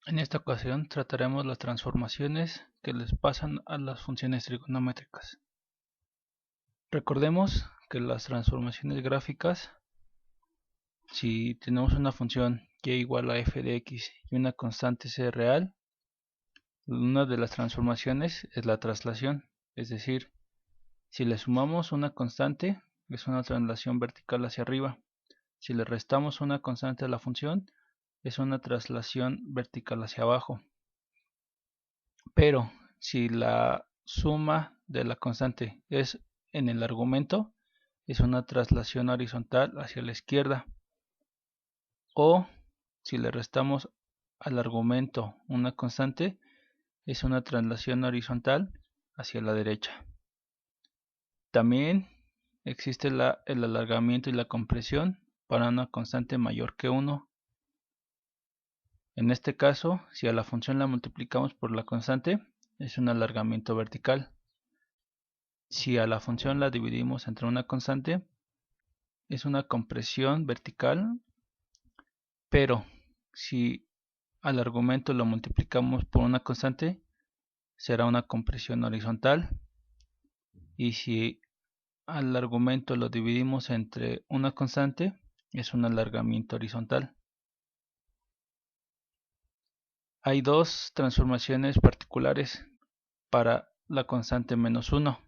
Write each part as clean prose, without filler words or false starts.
En esta ocasión trataremos las transformaciones que les pasan a las funciones trigonométricas. Recordemos que las transformaciones gráficas, si tenemos una función y igual a f de x y una constante c real, una de las transformaciones es la traslación, es decir, si le sumamos una constante es una traslación vertical hacia arriba, si le restamos una constante a la función es una traslación vertical hacia abajo. Pero si la suma de la constante es en el argumento, es una traslación horizontal hacia la izquierda. O si le restamos al argumento una constante, es una traslación horizontal hacia la derecha. También existe el alargamiento y la compresión para una constante mayor que 1. En este caso, si a la función la multiplicamos por la constante, es un alargamiento vertical. Si a la función la dividimos entre una constante, es una compresión vertical, pero si al argumento lo multiplicamos por una constante, será una compresión horizontal. Y si al argumento lo dividimos entre una constante, es un alargamiento horizontal. Hay dos transformaciones particulares para la constante menos 1.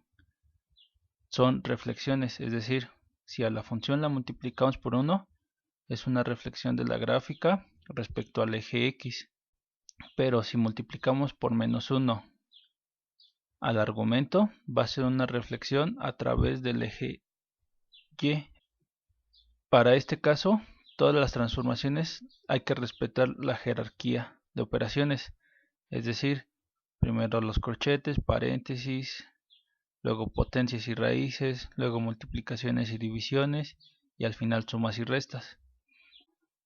Son reflexiones, es decir, si a la función la multiplicamos por 1, es una reflexión de la gráfica respecto al eje X. Pero si multiplicamos por menos 1 al argumento, va a ser una reflexión a través del eje Y. Para este caso, todas las transformaciones hay que respetar la jerarquía de operaciones, es decir, primero los corchetes, paréntesis, luego potencias y raíces, luego multiplicaciones y divisiones y al final sumas y restas.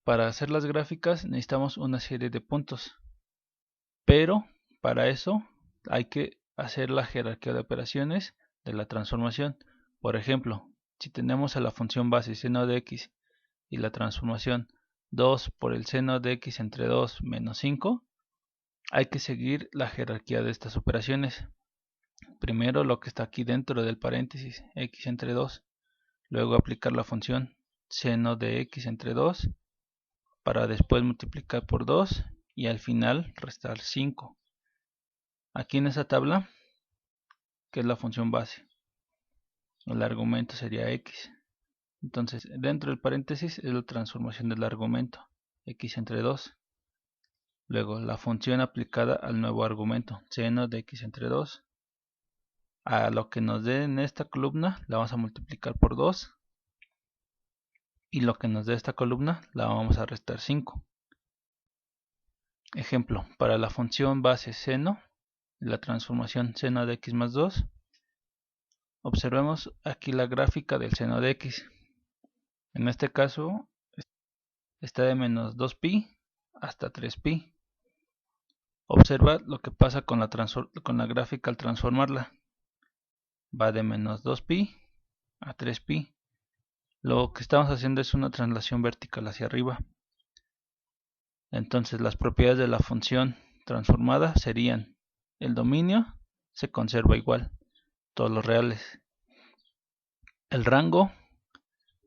Para hacer las gráficas necesitamos una serie de puntos, pero para eso hay que hacer la jerarquía de operaciones de la transformación. Por ejemplo, si tenemos a la función base seno de x y la transformación 2 por el seno de x entre 2 menos 5, hay que seguir la jerarquía de estas operaciones. Primero lo que está aquí dentro del paréntesis, x entre 2, luego aplicar la función seno de x entre 2, para después multiplicar por 2 y al final restar 5. Aquí en esa tabla, que es la función base, el argumento sería x. Entonces, dentro del paréntesis es la transformación del argumento, x entre 2. Luego, la función aplicada al nuevo argumento, seno de x entre 2. A lo que nos dé en esta columna, la vamos a multiplicar por 2. Y lo que nos dé esta columna, la vamos a restar 5. Ejemplo, para la función base seno, la transformación seno de x más 2, observemos aquí la gráfica del seno de x. En este caso está de menos 2pi hasta 3pi. Observa lo que pasa con la gráfica al transformarla. Va de menos 2pi a 3pi. Lo que estamos haciendo es una traslación vertical hacia arriba. Entonces las propiedades de la función transformada serían: el dominio se conserva igual, todos los reales. El rango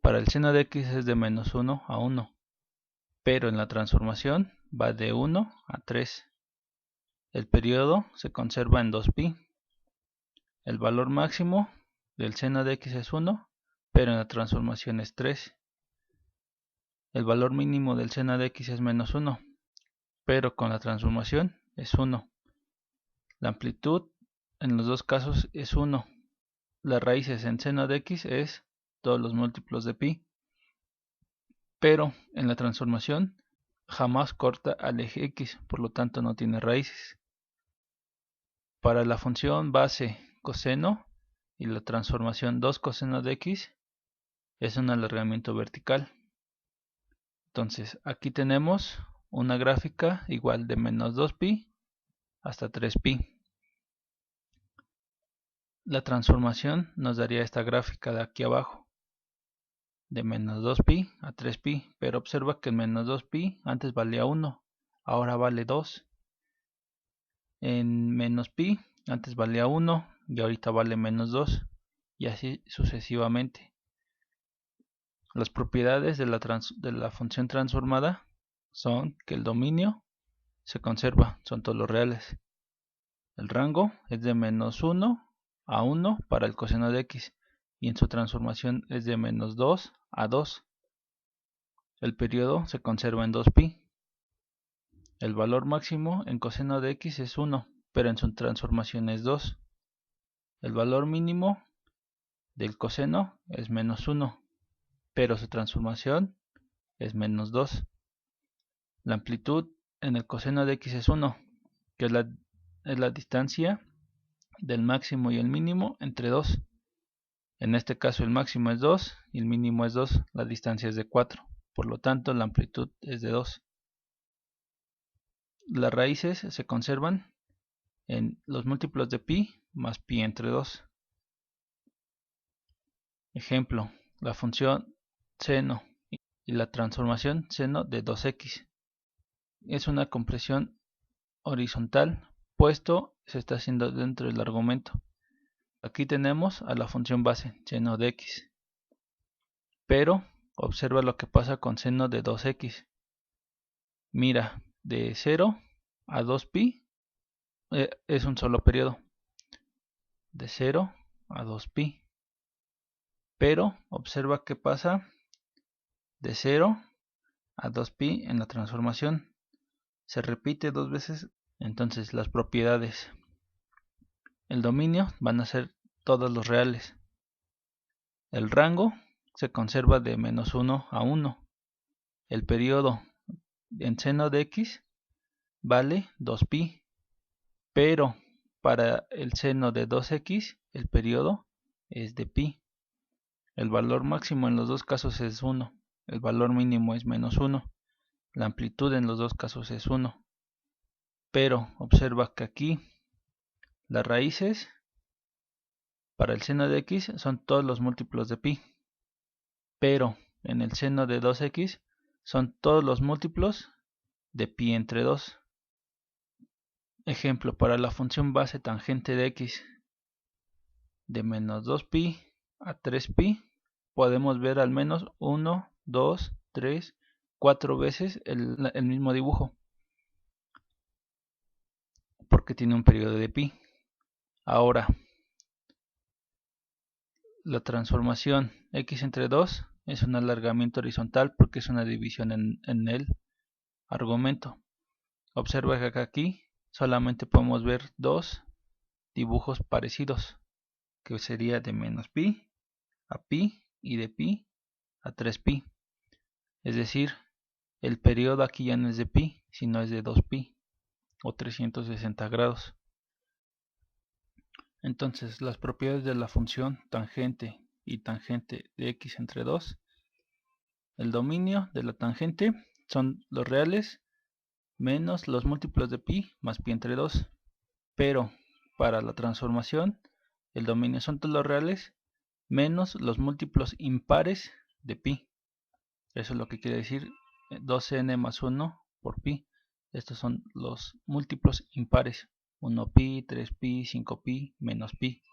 para el seno de x es de menos 1 a 1, pero en la transformación va de 1 a 3. El periodo se conserva en 2pi. El valor máximo del seno de x es 1, pero en la transformación es 3. El valor mínimo del seno de x es menos 1, pero con la transformación es 1. La amplitud en los dos casos es 1. Las raíces en seno de x es todos los múltiplos de pi, pero en la transformación jamás corta al eje x, por lo tanto no tiene raíces. Para la función base coseno y la transformación 2 coseno de x es un alargamiento vertical. Entonces aquí tenemos una gráfica igual de menos 2pi hasta 3pi. La transformación nos daría esta gráfica de aquí abajo, de menos 2pi a 3pi, pero observa que el menos 2pi antes valía 1, ahora vale 2. En menos pi, antes valía 1 y ahorita vale menos 2. Y así sucesivamente. Las propiedades de la función transformada son que el dominio se conserva, son todos los reales. El rango es de menos 1 a 1 para el coseno de x y en su transformación es de menos 2 a 2. El periodo se conserva en 2pi. El valor máximo en coseno de x es 1, pero en su transformación es 2. El valor mínimo del coseno es menos 1, pero su transformación es menos 2. La amplitud en el coseno de x es 1, que es la distancia del máximo y el mínimo entre 2. En este caso el máximo es 2 y el mínimo es 2, la distancia es de 4. Por lo tanto la amplitud es de 2. Las raíces se conservan en los múltiplos de pi más pi entre 2. Ejemplo, la función seno y la transformación seno de 2x. Es una compresión horizontal, puesto se está haciendo dentro del argumento. Aquí tenemos a la función base, seno de x. Pero observa lo que pasa con seno de 2x. Mira, de 0 a 2pi es un solo periodo. De 0 a 2pi. Pero observa que pasa de 0 a 2pi en la transformación. Se repite dos veces, entonces las propiedades. El dominio van a ser todos los reales. El rango se conserva de menos 1 a 1. El periodo en seno de x vale 2pi, pero para el seno de 2x el periodo es de pi. El valor máximo en los dos casos es 1, el valor mínimo es menos 1, la amplitud en los dos casos es 1. Pero observa que aquí las raíces para el seno de x son todos los múltiplos de pi, pero en el seno de 2x son todos los múltiplos de pi entre 2. Ejemplo, para la función base tangente de x de menos 2pi a 3pi, podemos ver al menos 1, 2, 3, 4 veces el mismo dibujo, porque tiene un periodo de pi. Ahora, la transformación x entre 2 es un alargamiento horizontal porque es una división en el argumento. Observa que aquí solamente podemos ver dos dibujos parecidos, que sería de menos pi a pi y de pi a 3pi. Es decir, el periodo aquí ya no es de pi, sino es de 2pi o 360 grados. Entonces, las propiedades de la función tangente y tangente de x entre 2. El dominio de la tangente son los reales menos los múltiplos de pi más pi entre 2. Pero para la transformación, el dominio son todos los reales menos los múltiplos impares de pi. Eso es lo que quiere decir 2n más 1 por pi. Estos son los múltiplos impares. 1pi, 3pi, 5pi, menos pi.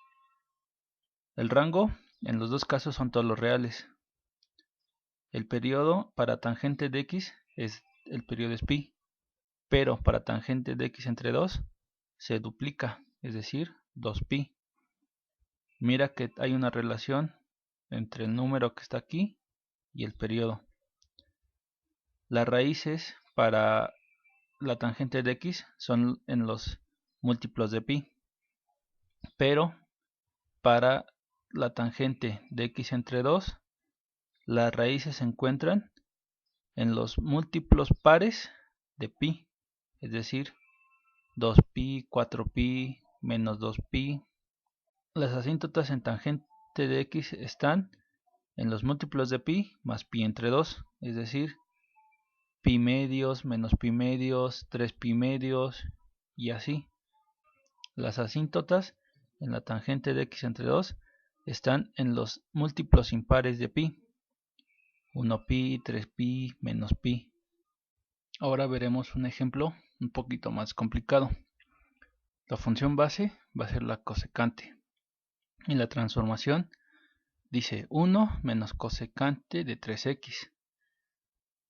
El rango en los dos casos son todos los reales. El periodo para tangente de x el periodo es pi. Pero para tangente de x entre 2 se duplica, es decir, 2pi. Mira que hay una relación entre el número que está aquí y el periodo. Las raíces para la tangente de x son en los múltiplos de pi, pero para la tangente de x entre 2 las raíces se encuentran en los múltiplos pares de pi, es decir, 2pi, 4pi, menos 2pi. Las asíntotas en tangente de x están en los múltiplos de pi más pi entre 2, es decir, pi medios, menos pi medios, 3pi medios y así. Las asíntotas en la tangente de x entre 2 están en los múltiplos impares de pi, 1pi, 3pi, menos pi. Ahora veremos un ejemplo un poquito más complicado. La función base va a ser la cosecante y la transformación dice 1 menos cosecante de 3x.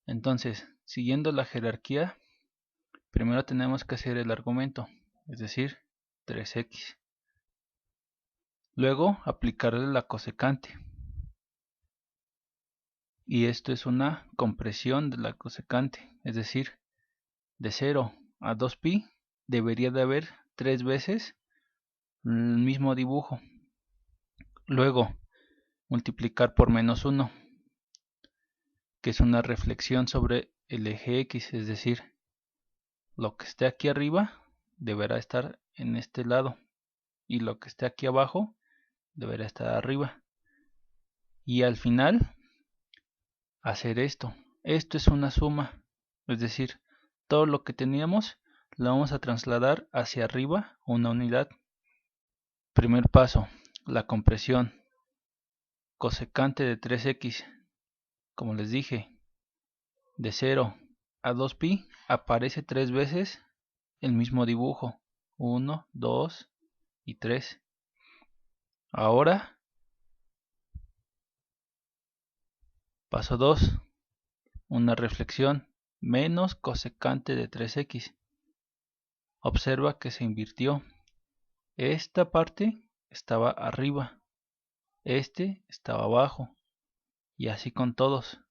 Entonces, siguiendo la jerarquía, primero tenemos que hacer el argumento, es decir, 3x. Luego aplicarle la cosecante. Y esto es una compresión de la cosecante, es decir, de 0 a 2pi debería de haber 3 veces el mismo dibujo. Luego multiplicar por menos 1, que es una reflexión sobre el eje X, es decir, lo que esté aquí arriba deberá estar en este lado y lo que esté aquí abajo deberá estar arriba. Y al final hacer esto. Esto es una suma, es decir, todo lo que teníamos lo vamos a trasladar hacia arriba una unidad. Primer paso, la compresión. Cosecante de 3x, como les dije, de 0 a 2pi aparece 3 veces el mismo dibujo, 1, 2 y 3. Ahora, paso 2, una reflexión, menos cosecante de 3x. Observa que se invirtió. Esta parte estaba arriba, este estaba abajo, y así con todos.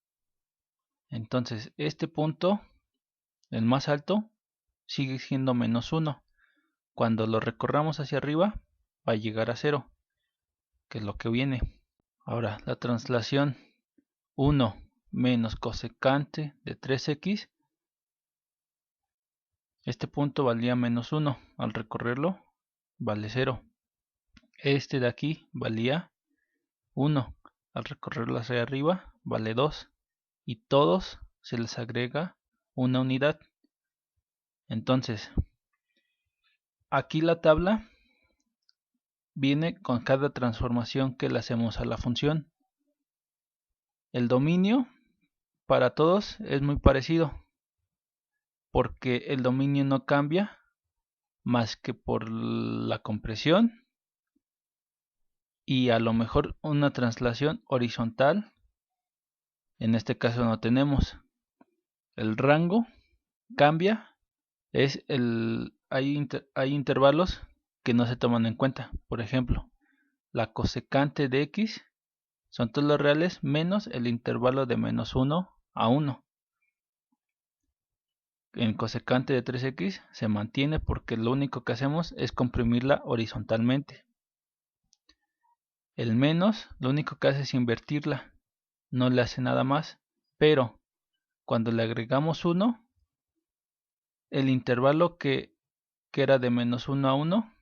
Entonces, este punto, el más alto, sigue siendo menos 1. Cuando lo recorramos hacia arriba, va a llegar a 0, que es lo que viene. Ahora, la traslación 1 menos cosecante de 3x. Este punto valía menos 1. Al recorrerlo, vale 0. Este de aquí valía 1. Al recorrerlo hacia arriba, vale 2. Y todos se les agrega una unidad. Entonces, aquí la tabla viene con cada transformación que le hacemos a la función. El dominio para todos es muy parecido, porque el dominio no cambia más que por la compresión y a lo mejor una traslación horizontal. En este caso no tenemos. El rango cambia, hay intervalos que no se toman en cuenta. Por ejemplo, la cosecante de x son todos los reales menos el intervalo de menos 1 a 1. En cosecante de 3x se mantiene porque lo único que hacemos es comprimirla horizontalmente. El menos lo único que hace es invertirla, no le hace nada más, pero cuando le agregamos 1, el intervalo que era de menos 1 a 1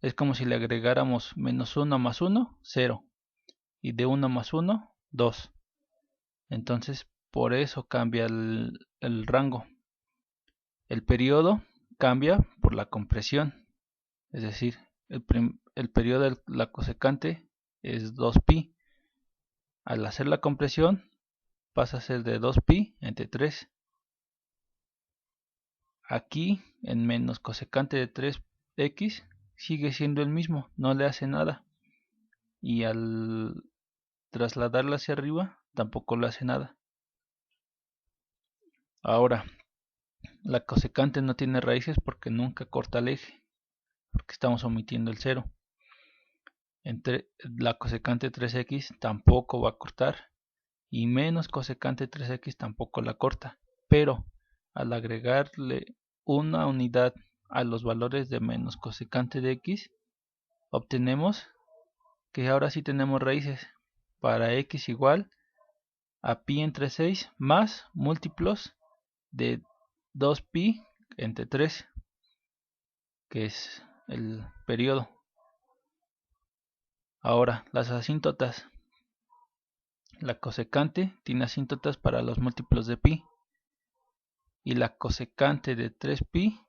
es como si le agregáramos menos 1 más 1, 0, y de 1 más 1, 2. Entonces por eso cambia el rango. El periodo cambia por la compresión, es decir, el periodo de la cosecante es 2pi. Al hacer la compresión pasa a ser de 2pi entre 3. Aquí en menos cosecante de 3x sigue siendo el mismo, no le hace nada. Y al trasladarla hacia arriba tampoco le hace nada. Ahora, la cosecante no tiene raíces porque nunca corta el eje, porque estamos omitiendo el 0. Entre la cosecante de 3x tampoco va a cortar, y menos cosecante de 3x tampoco la corta, pero al agregarle una unidad a los valores de menos cosecante de x, obtenemos que ahora sí tenemos raíces para x igual a pi entre 6 más múltiplos de 2pi entre 3, que es el periodo. Ahora, las asíntotas. La cosecante tiene asíntotas para los múltiplos de pi, y la cosecante de 3pi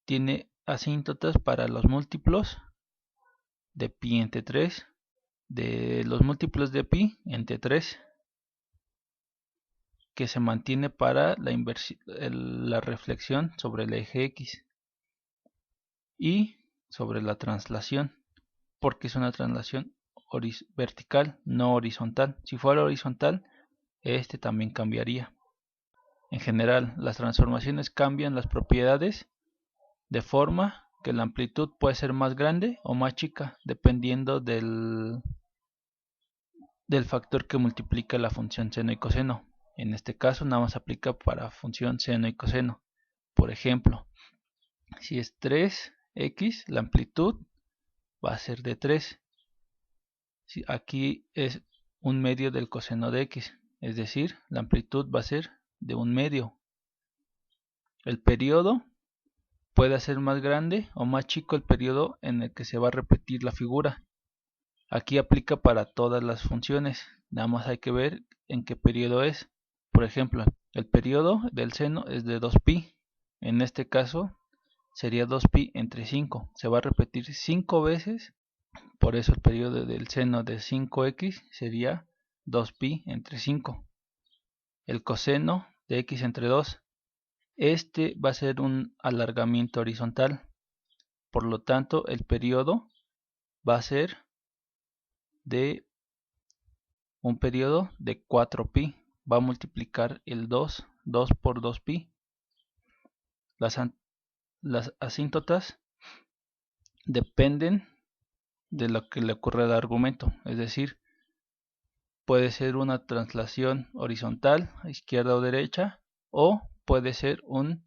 tiene asíntotas para los múltiplos de pi entre 3, de los múltiplos de pi entre 3. que se mantiene para la reflexión sobre el eje X y sobre la traslación, porque es una traslación vertical, no horizontal. Si fuera horizontal, este también cambiaría. En general, las transformaciones cambian las propiedades de forma que la amplitud puede ser más grande o más chica, dependiendo del factor que multiplica la función seno y coseno. En este caso nada más aplica para función seno y coseno. Por ejemplo, si es 3x, la amplitud va a ser de 3. Si aquí es un medio del coseno de x, es decir, la amplitud va a ser de un medio. El periodo puede ser más grande o más chico el periodo en el que se va a repetir la figura. Aquí aplica para todas las funciones, nada más hay que ver en qué periodo es. Por ejemplo, el periodo del seno es de 2pi. En este caso sería 2pi entre 5. Se va a repetir 5 veces. Por eso el periodo del seno de 5x sería 2pi entre 5. El coseno de x entre 2. Este va a ser un alargamiento horizontal. Por lo tanto, el periodo va a ser de un periodo de 4pi. Va a multiplicar el 2 por 2pi. Las asíntotas dependen de lo que le ocurre al argumento, es decir, puede ser una traslación horizontal a izquierda o derecha, o puede ser un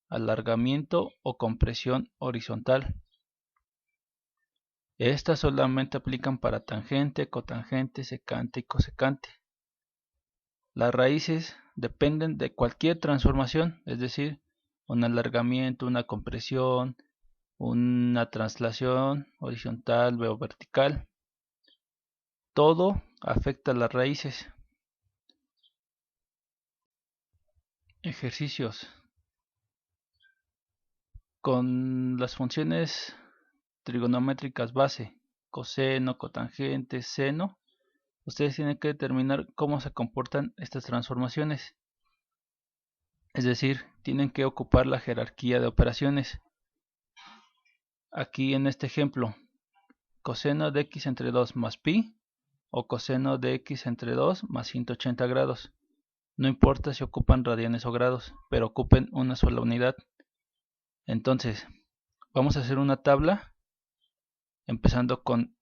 alargamiento o compresión horizontal. Estas solamente aplican para tangente, cotangente, secante y cosecante. Las raíces dependen de cualquier transformación, es decir, un alargamiento, una compresión, una traslación horizontal o vertical. Todo afecta a las raíces. Ejercicios. Con las funciones trigonométricas base, coseno, cotangente, seno, ustedes tienen que determinar cómo se comportan estas transformaciones. Es decir, tienen que ocupar la jerarquía de operaciones. Aquí en este ejemplo, coseno de x entre 2 más pi o coseno de x entre 2 más 180 grados. No importa si ocupan radianes o grados, pero ocupen una sola unidad. Entonces, vamos a hacer una tabla empezando con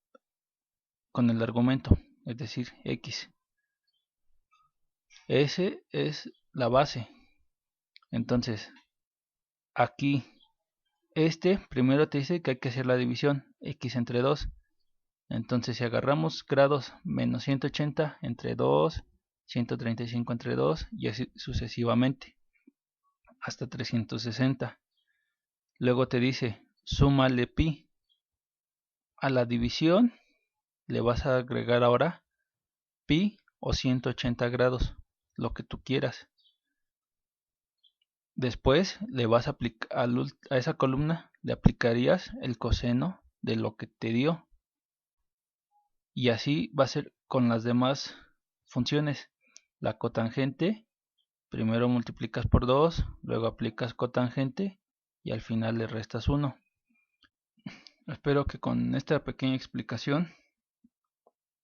el argumento, es decir, x. S es la base. Entonces, aquí, primero te dice que hay que hacer la división, x entre 2. Entonces, si agarramos grados menos 180 entre 2, 135 entre 2 y así sucesivamente, hasta 360. Luego te dice, súmale pi. A la división le vas a agregar ahora pi o 180 grados, lo que tú quieras. Después le vas a aplicar a esa columna, le aplicarías el coseno de lo que te dio. Y así va a ser con las demás funciones. La cotangente, primero multiplicas por 2, luego aplicas cotangente y al final le restas 1. Espero que con esta pequeña explicación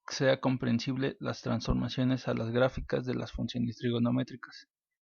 sea comprensible las transformaciones a las gráficas de las funciones trigonométricas.